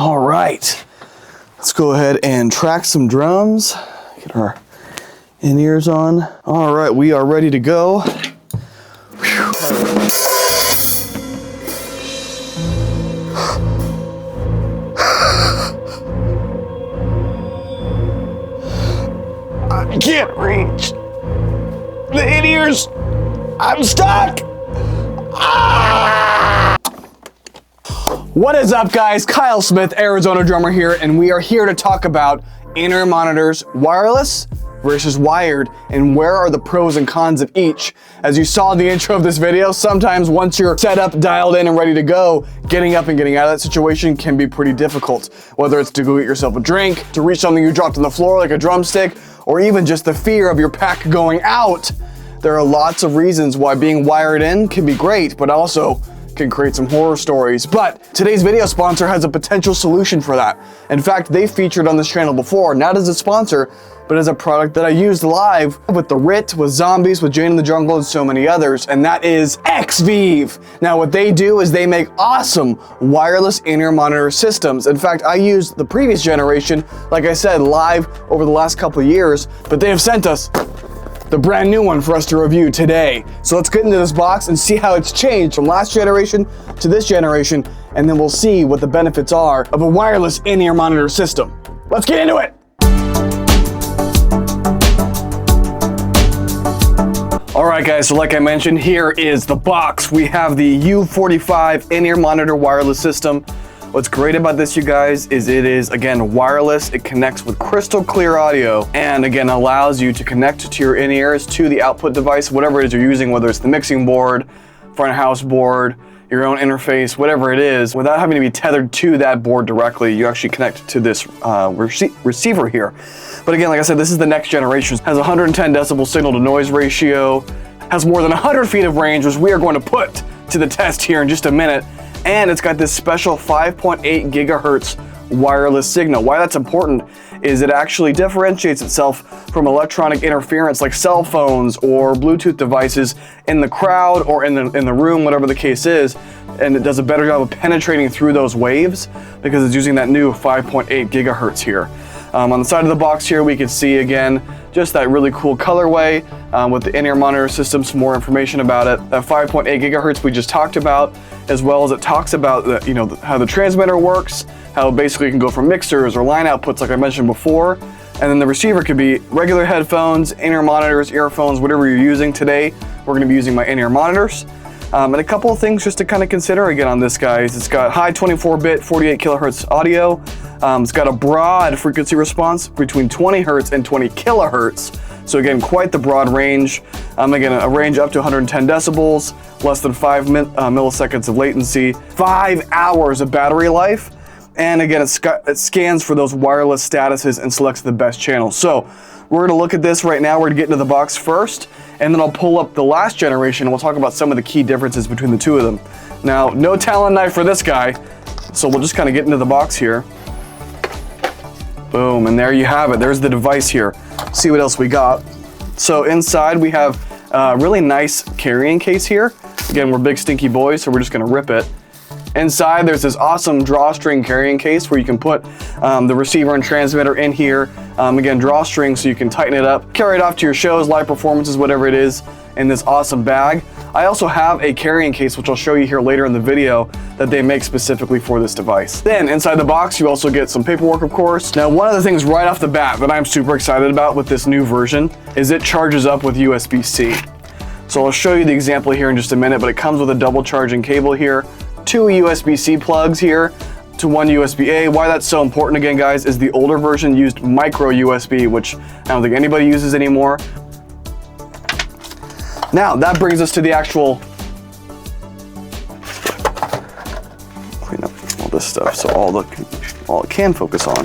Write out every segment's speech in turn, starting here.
All right, let's go ahead and track some drums. Get our in-ears on. All right, we are ready to go. I can't reach the in-ears. I'm stuck. Ah! What is up, guys? Kyle Smith, Arizona drummer here, and we are here to talk about in-ear monitors, wireless versus wired, and where are the pros and cons of each. As you saw in the intro of this video, sometimes once you're set up, dialed in, and ready to go, getting up and getting out of that situation can be pretty difficult. Whether it's to go get yourself a drink, to reach something you dropped on the floor like a drumstick, or even just the fear of your pack going out. There are lots of reasons why being wired in can be great, but also can create some horror stories. But today's video sponsor has a potential solution for that. In fact, they featured on this channel before, not as a sponsor, but as a product that I used live with the RIT, with Zombies, with Jane in the Jungle, and so many others, and that is Xvive. Now what they do is they make awesome wireless in-ear monitor systems. In fact, I used the previous generation, like I said, live over the last couple of years, but they have sent us the brand new one for us to review today. So let's get into this box and see how it's changed from last generation to this generation, and then we'll see what the benefits are of a wireless in-ear monitor system. Let's get into it. All right, guys, so like I mentioned, here is the box. We have the U45 in-ear monitor wireless system. What's great about this, you guys, is it is, again, wireless. It connects with crystal clear audio and, again, allows you to connect to your in-ears to the output device, whatever it is you're using, whether it's the mixing board, front house board, your own interface, whatever it is, without having to be tethered to that board directly. You actually connect to this receiver here. But again, like I said, this is the next generation. It has 110 decibel signal to noise ratio, has more than 100 feet of range, which we are going to put to the test here in just a minute. And it's got this special 5.8 gigahertz wireless signal. Why that's important is it actually differentiates itself from electronic interference like cell phones or Bluetooth devices in the crowd or in the room, whatever the case is. And it does a better job of penetrating through those waves because it's using that new 5.8 gigahertz here. On the side of the box here, we can see again just that really cool colorway with the in-ear monitor system, some more information about it. That 5.8 gigahertz we just talked about, as well as it talks about how the transmitter works, how basically it can go from mixers or line outputs like I mentioned before. And then the receiver could be regular headphones, in-ear monitors, earphones, whatever you're using. Today, we're gonna be using my in-ear monitors. And a couple of things just to kind of consider again on this, guys. It's got high 24-bit, 48 kilohertz audio. It's got a broad frequency response between 20 hertz and 20 kilohertz. So again, quite the broad range. Again, a range up to 110 decibels, less than 5 milliseconds of latency, 5 hours of battery life. And again, it scans for those wireless statuses and selects the best channel. So we're gonna look at this right now. We're gonna get into the box first, and then I'll pull up the last generation and we'll talk about some of the key differences between the two of them. Now, no Talon knife for this guy, so we'll just kind of get into the box here. Boom, and there you have it. There's the device here. See what else we got. So inside we have a really nice carrying case here. Again, we're big stinky boys, so we're just gonna rip it. Inside, there's this awesome drawstring carrying case where you can put the receiver and transmitter in here. Again, drawstring so you can tighten it up, carry it off to your shows, live performances, whatever it is, in this awesome bag. I also have a carrying case, which I'll show you here later in the video, that they make specifically for this device. Then inside the box, you also get some paperwork, of course. Now, one of the things right off the bat that I'm super excited about with this new version is it charges up with USB-C. So I'll show you the example here in just a minute, but it comes with a double charging cable here, 2 USB-C plugs here to 1 USB-A. Why that's so important again, guys, is the older version used micro USB, which I don't think anybody uses anymore. Now, that brings us to the actual, clean up all this stuff so all it can focus on.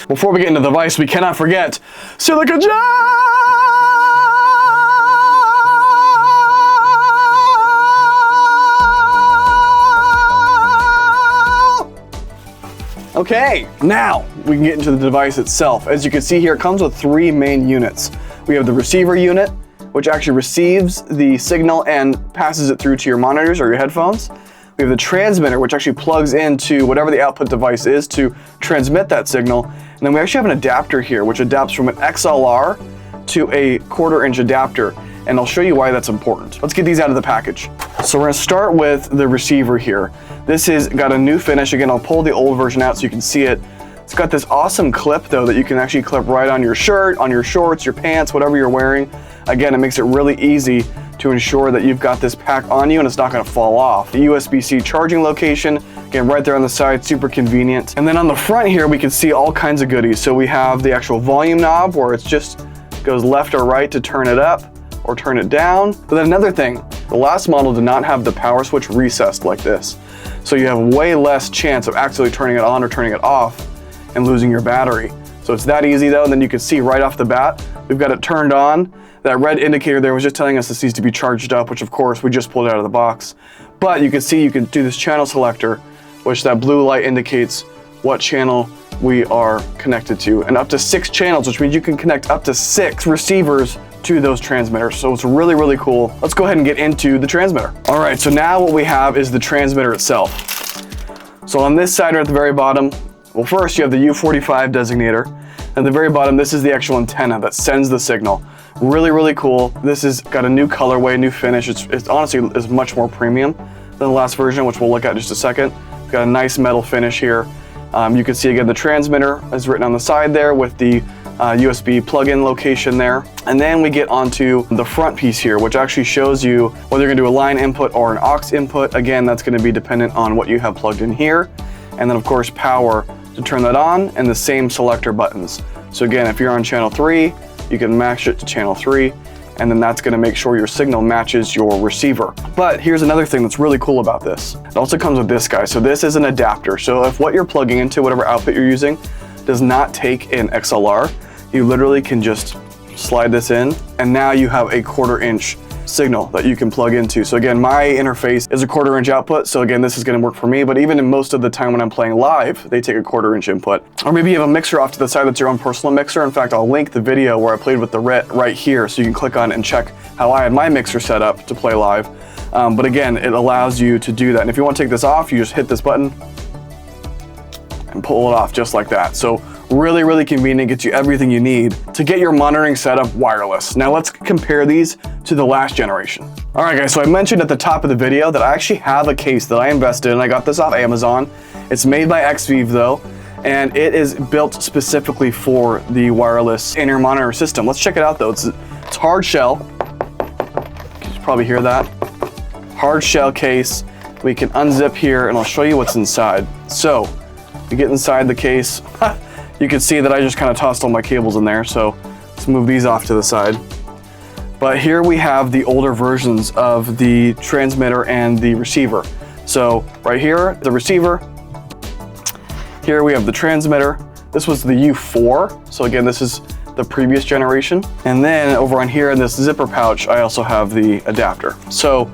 Before we get into the device, we cannot forget silicone gel! Okay, now we can get into the device itself. As you can see here, it comes with 3 main units. We have the receiver unit, which actually receives the signal and passes it through to your monitors or your headphones. We have the transmitter, which actually plugs into whatever the output device is to transmit that signal. And then we actually have an adapter here, which adapts from an XLR to a 1/4-inch adapter. And I'll show you why that's important. Let's get these out of the package. So we're gonna start with the receiver here. This has got a new finish. Again, I'll pull the old version out so you can see it. It's got this awesome clip though that you can actually clip right on your shirt, on your shorts, your pants, whatever you're wearing. Again, it makes it really easy to ensure that you've got this pack on you and it's not gonna fall off. The USB-C charging location, again, right there on the side, super convenient. And then on the front here, we can see all kinds of goodies. So we have the actual volume knob where it's just goes left or right to turn it up or turn it down. But then another thing, the last model did not have the power switch recessed like this. So you have way less chance of actually turning it on or turning it off and losing your battery. So it's that easy though, and then you can see right off the bat, we've got it turned on. That red indicator there was just telling us this needs to be charged up, which of course we just pulled it out of the box. But you can see you can do this channel selector, which that blue light indicates what channel we are connected to, and up to 6 channels, which means you can connect up to 6 receivers to those transmitters. So it's really, really cool. Let's go ahead and get into the transmitter. All right, so now what we have is the transmitter itself. So on this side or at the very bottom, well, first you have the U45 designator. At the very bottom, this is the actual antenna that sends the signal. Really, really cool. This has got a new colorway, new finish. It's honestly is much more premium than the last version, which we'll look at in just a second. It's got a nice metal finish here. You can see again the transmitter is written on the side there with the USB plug-in location there. And then we get onto the front piece here, which actually shows you whether you're gonna do a line input or an aux input. Again, that's gonna be dependent on what you have plugged in here. And then of course power to turn that on, and the same selector buttons. So again, if you're on channel 3, you can match it to channel 3, and then that's gonna make sure your signal matches your receiver. But here's another thing that's really cool about this. It also comes with this guy. So this is an adapter. So if what you're plugging into, whatever output you're using, does not take an XLR, you literally can just slide this in, and now you have a 1/4-inch signal that you can plug into. So again, my interface is a 1/4-inch output. So again, this is gonna work for me, but even in most of the time when I'm playing live, they take a 1/4-inch input. Or maybe you have a mixer off to the side that's your own personal mixer. In fact, I'll link the video where I played with the RIT right here, so you can click on it and check how I had my mixer set up to play live. But again, it allows you to do that. And if you want to take this off, you just hit this button and pull it off just like that. So really, really convenient, gets you everything you need to get your monitoring setup wireless. Now let's compare these to the last generation. All right guys, so I mentioned at the top of the video that I actually have a case that I invested in. I got this off Amazon. It's made by Xvive though, and it is built specifically for the wireless in-ear monitor system. Let's check it out though. It's hard shell. You can probably hear that. Hard shell case. We can unzip here and I'll show you what's inside. So you get inside the case. You can see that I just kind of tossed all my cables in there, so let's move these off to the side. But here we have the older versions of the transmitter and the receiver. So right here, the receiver. Here we have the transmitter. This was the U4. So again, this is the previous generation. And then over on here in this zipper pouch, I also have the adapter. So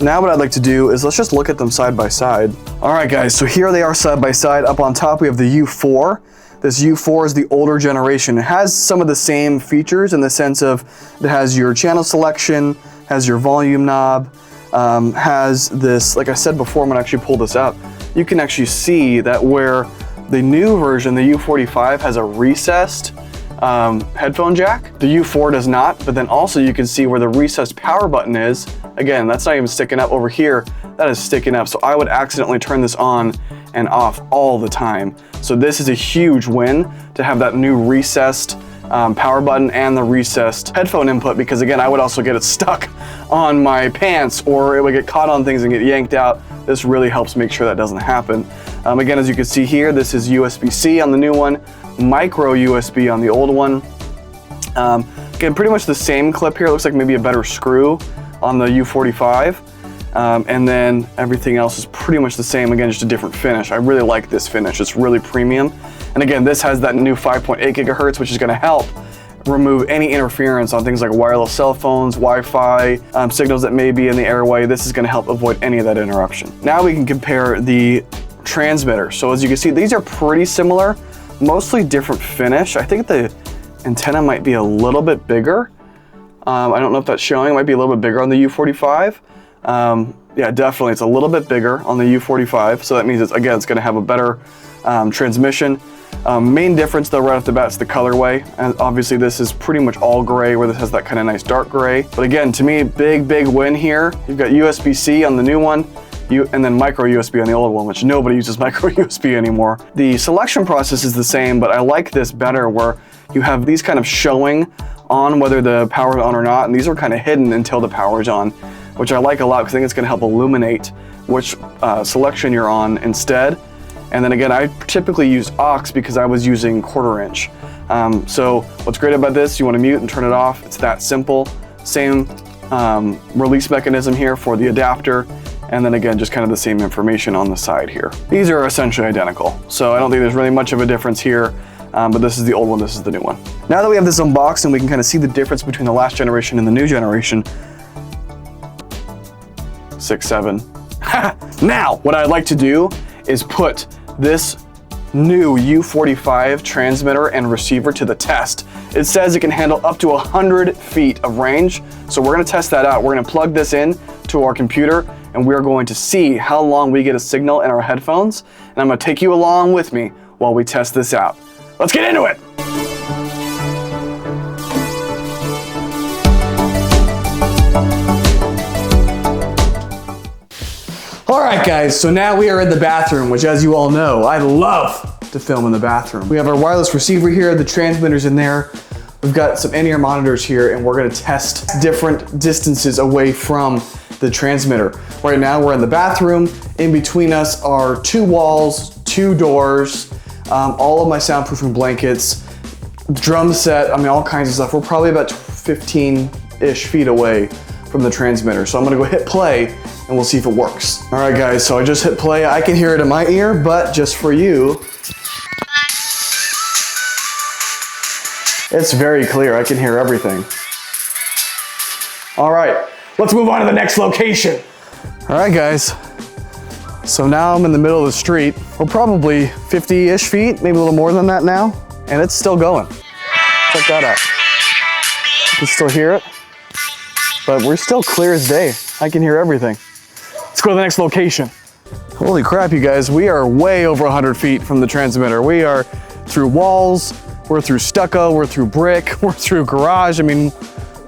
now what I'd like to do is let's just look at them side by side. All right guys, so here they are side by side. Up on top, we have the U4. This U4 is the older generation. It has some of the same features in the sense of it has your channel selection, has your volume knob, has this, like I said before, I'm gonna actually pull this up. You can actually see that where the new version, the U45, has a recessed headphone jack. The U4 does not, but then also you can see where the recessed power button is. Again, that's not even sticking up over here. That is sticking up. So I would accidentally turn this on and off all the time. So this is a huge win to have that new recessed power button and the recessed headphone input, because again, I would also get it stuck on my pants or it would get caught on things and get yanked out. This really helps make sure that doesn't happen. Again, as you can see here, this is USB-C on the new one, micro USB on the old one. Again, pretty much the same clip here. It looks like maybe a better screw on the U45. And then everything else is pretty much the same. Again, just a different finish. I really like this finish. It's really premium. And again, this has that new 5.8 gigahertz, which is going to help remove any interference on things like wireless cell phones, Wi-Fi, signals that may be in the airway. This is going to help avoid any of that interruption. Now we can compare the transmitter. So as you can see, these are pretty similar, mostly different finish. I think the antenna might be a little bit bigger. I don't know if that's showing. It might be a little bit bigger on the U45. Yeah, definitely, it's a little bit bigger on the U45. So that means it's going to have a better transmission. Main difference though right off the bat is the colorway, and obviously this is pretty much all gray, where this has that kind of nice dark gray. But again, to me, big win here. You've got USB-C on the new one, and then micro USB on the old one, which nobody uses micro USB anymore. The selection process is the same, but I like this better, where you have these kind of showing on whether the power is on or not, and these are kind of hidden until the power is on, which I like a lot because I think it's going to help illuminate which selection you're on instead. And then again, I typically use aux because I was using 1/4 inch. So what's great about this, you want to mute and turn it off. It's that simple. Same release mechanism here for the adapter. And then again, just kind of the same information on the side here. These are essentially identical. So I don't think there's really much of a difference here. But this is the old one, this is the new one. Now that we have this unboxed and we can kind of see the difference between the last generation and the new generation. 6, 7. Now, what I'd like to do is put this new U45 transmitter and receiver to the test. It says it can handle up to 100 feet of range. So we're gonna test that out. We're gonna plug this in to our computer and we're going to see how long we get a signal in our headphones. And I'm gonna take you along with me while we test this out. Let's get into it. All right, guys, so now we are in the bathroom, which, as you all know, I love to film in the bathroom. We have our wireless receiver here, the transmitter's in there. We've got some in-ear monitors here, and we're gonna test different distances away from the transmitter. Right now, we're in the bathroom. In between us are 2 walls, 2 doors, all of my soundproofing blankets, drum set, I mean, all kinds of stuff. We're probably about 15-ish feet away from the transmitter. So I'm gonna go hit play and we'll see if it works. All right, guys, so I just hit play. I can hear it in my ear, but just for you, it's very clear. I can hear everything. All right, let's move on to the next location. All right, guys. So now I'm in the middle of the street. We're probably 50-ish feet, maybe a little more than that now, and it's still going. Check that out. You can still hear it, but we're still clear as day. I can hear everything. Let's go to the next location. Holy crap, you guys, we are way over 100 feet from the transmitter. We are through walls, we're through stucco, we're through brick, we're through garage. I mean,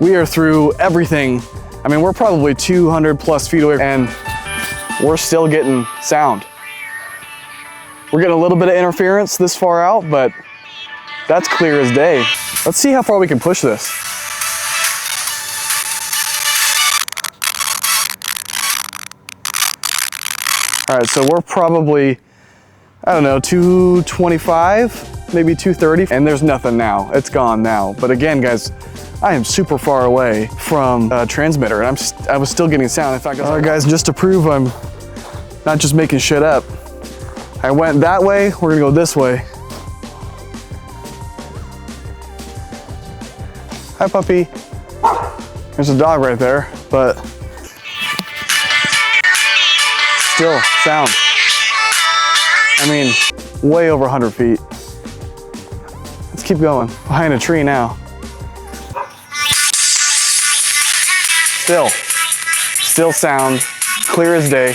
we are through everything. I mean, we're probably 200 plus feet away, and we're still getting sound. We're getting a little bit of interference this far out, but that's clear as day. Let's see how far we can push this. All right, so we're probably, I don't know, 225, maybe 230, and there's nothing now. It's gone now. But again, guys, I am super far away from a transmitter, and I was still getting sound. In fact, all right, guys, just to prove I'm not just making shit up, I went that way, we're gonna go this way. Hi, puppy. There's a dog right there, but still sound. I mean, way over 100 feet. Let's keep going. Behind a tree now. Still sound, clear as day.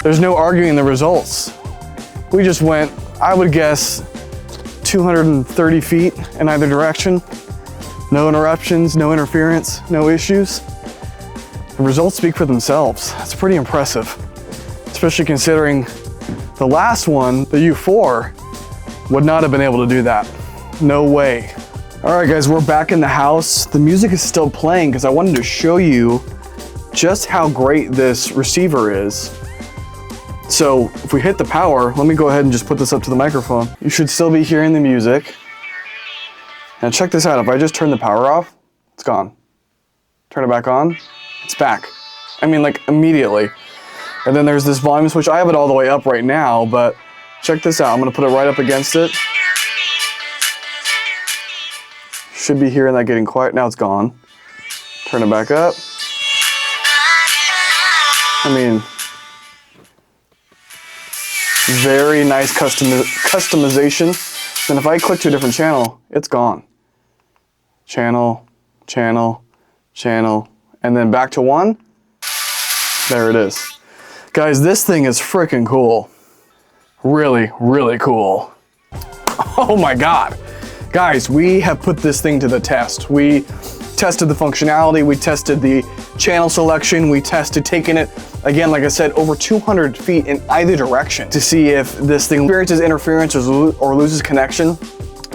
There's no arguing the results. We just went, I would guess, 230 feet in either direction. No interruptions, no interference, no issues. The results speak for themselves. That's pretty impressive, especially considering the last one, the U4, would not have been able to do that. No way. All right, guys, we're back in the house. The music is still playing because I wanted to show you just how great this receiver is. So if we hit the power, let me go ahead and just put this up to the microphone. You should still be hearing the music. Now check this out, if I just turn the power off, it's gone. Turn it back on, it's back. I mean, like, immediately. And then there's this volume switch. I have it all the way up right now, but check this out. I'm gonna put it right up against it. Should be hearing that getting quiet. Now it's gone. Turn it back up. I mean, very nice customization. Then if I click to a different channel, it's gone. Channel, channel, channel, and then back to 1. There it is. Guys, this thing is freaking cool. Really, really cool. Oh my God. Guys, we have put this thing to the test. We tested the functionality, we tested the channel selection, we tested taking it, again, like I said, over 200 feet in either direction to see if this thing experiences interference or loses connection.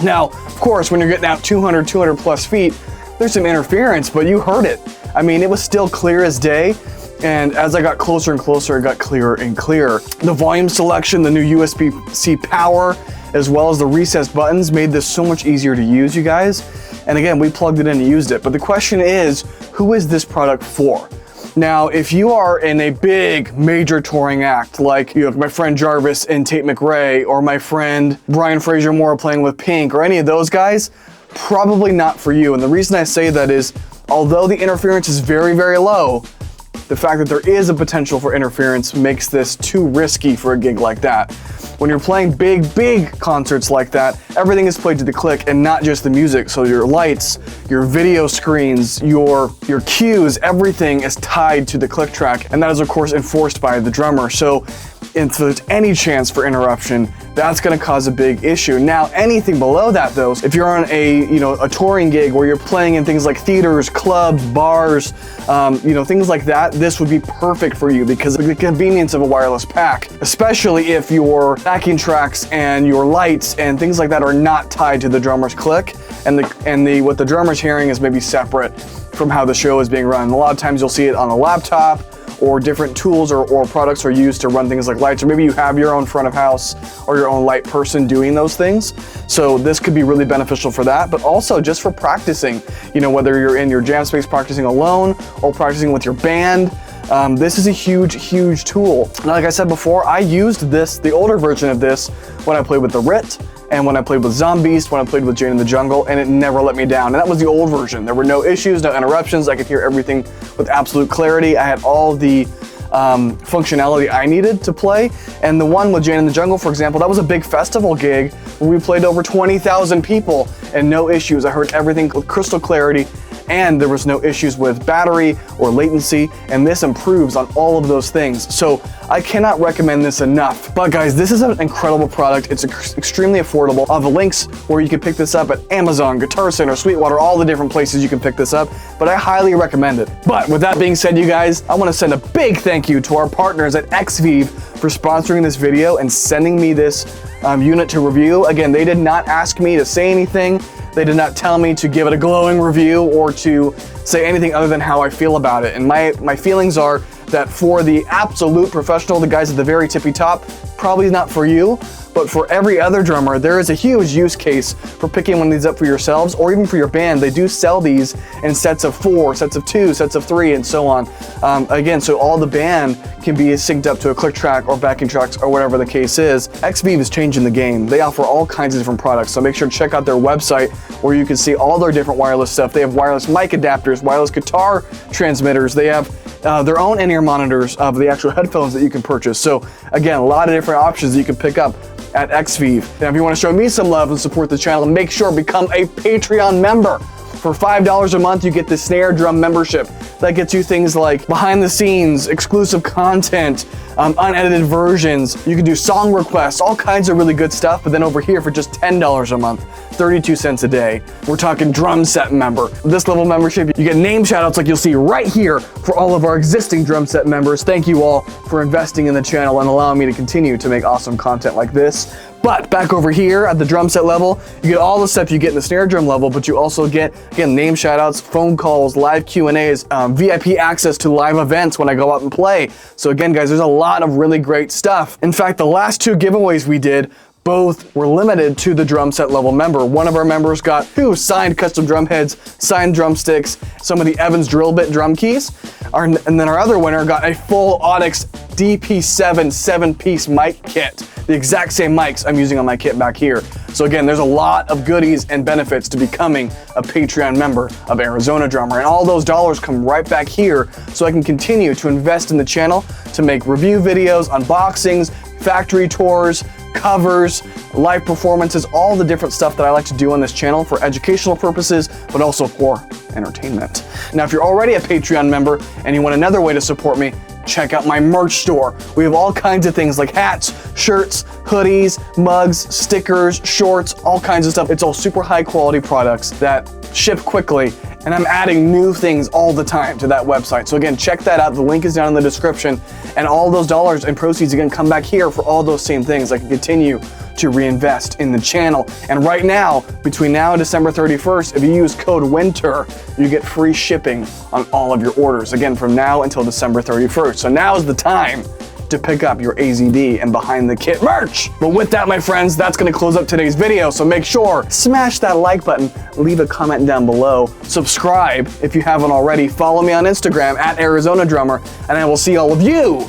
Now, of course, when you're getting out 200 plus feet, there's some interference, but you heard it. I mean, it was still clear as day. And as I got closer and closer, it got clearer and clearer. The volume selection, the new USB-C power, as well as the recessed buttons made this so much easier to use, you guys. And again, we plugged it in and used it. But the question is, who is this product for? Now, if you are in a big, major touring act, like you have my friend Jarvis and Tate McRae, or my friend Brian Fraser Moore playing with Pink, or any of those guys, probably not for you. And the reason I say that is, although the interference is very, very low, the fact that there is a potential for interference makes this too risky for a gig like that. When you're playing big concerts like that, everything is played to the click and not just the music. So your lights, your video screens, your cues, everything is tied to the click track. And that is of course enforced by the drummer. So if there's any chance for interruption, that's gonna cause a big issue. Now, anything below that though, if you're on a touring gig where you're playing in things like theaters, clubs, bars, things like that, this would be perfect for you because of the convenience of a wireless pack, especially if your backing tracks and your lights and things like that are not tied to the drummer's click, and what the drummer's hearing is maybe separate from how the show is being run. A lot of times you'll see it on a laptop, or different tools or products are used to run things like lights, or maybe you have your own front of house or your own light person doing those things. So this could be really beneficial for that, but also just for practicing, whether you're in your jam space practicing alone or practicing with your band. This is a huge tool. Now, like I said before, I used the older version of this when I played with the RIT, and when I played with Zombeast, when I played with Jane in the Jungle, and it never let me down. And that was the old version. There were no issues, no interruptions. I could hear everything with absolute clarity. I had all the functionality I needed to play. And the one with Jane in the Jungle, for example, that was a big festival gig where we played over 20,000 people and no issues. I heard everything with crystal clarity, and there was no issues with battery or latency, and this improves on all of those things. So I cannot recommend this enough. But guys, this is an incredible product. It's extremely affordable. I'll have the links where you can pick this up at Amazon, Guitar Center, Sweetwater, all the different places you can pick this up, but I highly recommend it. But with that being said, you guys, I wanna send a big thank you to our partners at Xvive for sponsoring this video and sending me this unit to review. Again, they did not ask me to say anything. They did not tell me to give it a glowing review or to say anything other than how I feel about it. And my feelings are that for the absolute professional, the guys at the very tippy top, probably not for you, but for every other drummer, there is a huge use case for picking one of these up for yourselves or even for your band. They do sell these in sets of 4, sets of 2, sets of 3, and so on. Again, so all the band can be synced up to a click track or backing tracks or whatever the case is. Xvive is changing the game. They offer all kinds of different products, so make sure to check out their website where you can see all their different wireless stuff. They have wireless mic adapters, wireless guitar transmitters. They have their own in-ear monitors of the actual headphones that you can purchase. So again, a lot of different options that you can pick up at Xvive. Now, if you want to show me some love and support the channel, make sure to become a Patreon member. For $5 a month, you get the snare drum membership. That gets you things like behind the scenes, exclusive content, unedited versions. You can do song requests, all kinds of really good stuff. But then over here for just $10 a month, 32 cents a day, we're talking drum set member. This level membership, you get name shoutouts like you'll see right here for all of our existing drum set members. Thank you all for investing in the channel and allowing me to continue to make awesome content like this. But back over here at the drum set level, you get all the stuff you get in the snare drum level, but you also get, again, name shoutouts, phone calls, live Q&As, VIP access to live events when I go out and play. So again, guys, there's a lot of really great stuff. In fact, the last 2 giveaways we did, both were limited to the drum set level member. One of our members got 2 signed custom drum heads, signed drumsticks, some of the Evans drill bit drum keys, and then our other winner got a full Audix DP7 7-piece mic kit. The exact same mics I'm using on my kit back here. So again, there's a lot of goodies and benefits to becoming a Patreon member of Arizona Drummer, and all those dollars come right back here so I can continue to invest in the channel to make review videos, unboxings, factory tours, covers, live performances, all the different stuff that I like to do on this channel for educational purposes, but also for entertainment. Now, if you're already a Patreon member and you want another way to support me, check out my merch store. We have all kinds of things like hats, shirts, hoodies, mugs, stickers, shorts, all kinds of stuff. It's all super high quality products that ship quickly, and I'm adding new things all the time to that website. So again, check that out. The link is down in the description, and all those dollars and proceeds again come back here for all those same things. I can continue to reinvest in the channel. And right now, between now and December 31st, if you use code WINTER, you get free shipping on all of your orders. Again, from now until December 31st. So now is the time to pick up your AZD and Behind the Kit merch. But with that, my friends, that's gonna close up today's video. So make sure, smash that like button, leave a comment down below, subscribe if you haven't already, follow me on Instagram @ArizonaDrummer, and I will see all of you